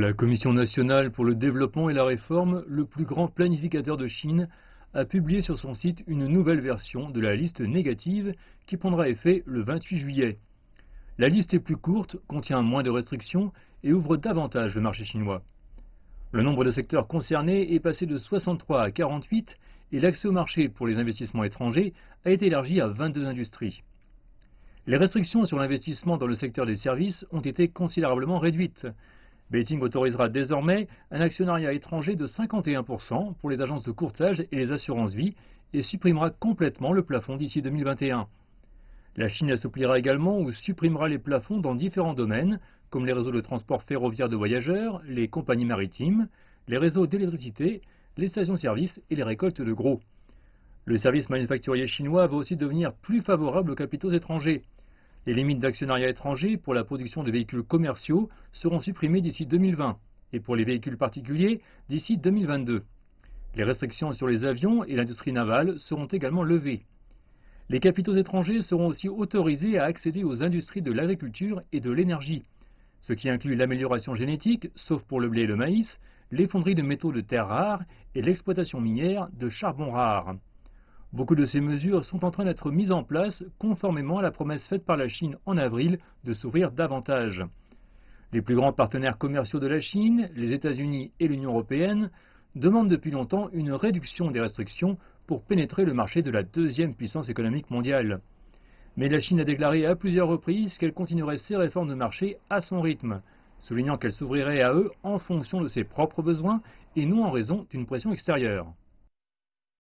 La Commission nationale pour le développement et la réforme, le plus grand planificateur de Chine, a publié sur son site une nouvelle version de la liste négative qui prendra effet le 28 juillet. La liste est plus courte, contient moins de restrictions et ouvre davantage le marché chinois. Le nombre de secteurs concernés est passé de 63 à 48 et l'accès au marché pour les investissements étrangers a été élargi à 22 industries. Les restrictions sur l'investissement dans le secteur des services ont été considérablement réduites. Beijing autorisera désormais un actionnariat étranger de 51% pour les agences de courtage et les assurances-vie et supprimera complètement le plafond d'ici 2021. La Chine assouplira également ou supprimera les plafonds dans différents domaines, comme les réseaux de transport ferroviaire de voyageurs, les compagnies maritimes, les réseaux d'électricité, les stations-service et les récoltes de gros. Le service manufacturier chinois va aussi devenir plus favorable aux capitaux étrangers. Les limites d'actionnariat étranger pour la production de véhicules commerciaux seront supprimées d'ici 2020 et pour les véhicules particuliers d'ici 2022. Les restrictions sur les avions et l'industrie navale seront également levées. Les capitaux étrangers seront aussi autorisés à accéder aux industries de l'agriculture et de l'énergie, ce qui inclut l'amélioration génétique, sauf pour le blé et le maïs, les fonderies de métaux de terres rares et l'exploitation minière de charbon rare. Beaucoup de ces mesures sont en train d'être mises en place conformément à la promesse faite par la Chine en avril de s'ouvrir davantage. Les plus grands partenaires commerciaux de la Chine, les États-Unis et l'Union européenne, demandent depuis longtemps une réduction des restrictions pour pénétrer le marché de la deuxième puissance économique mondiale. Mais la Chine a déclaré à plusieurs reprises qu'elle continuerait ses réformes de marché à son rythme, soulignant qu'elle s'ouvrirait à eux en fonction de ses propres besoins et non en raison d'une pression extérieure.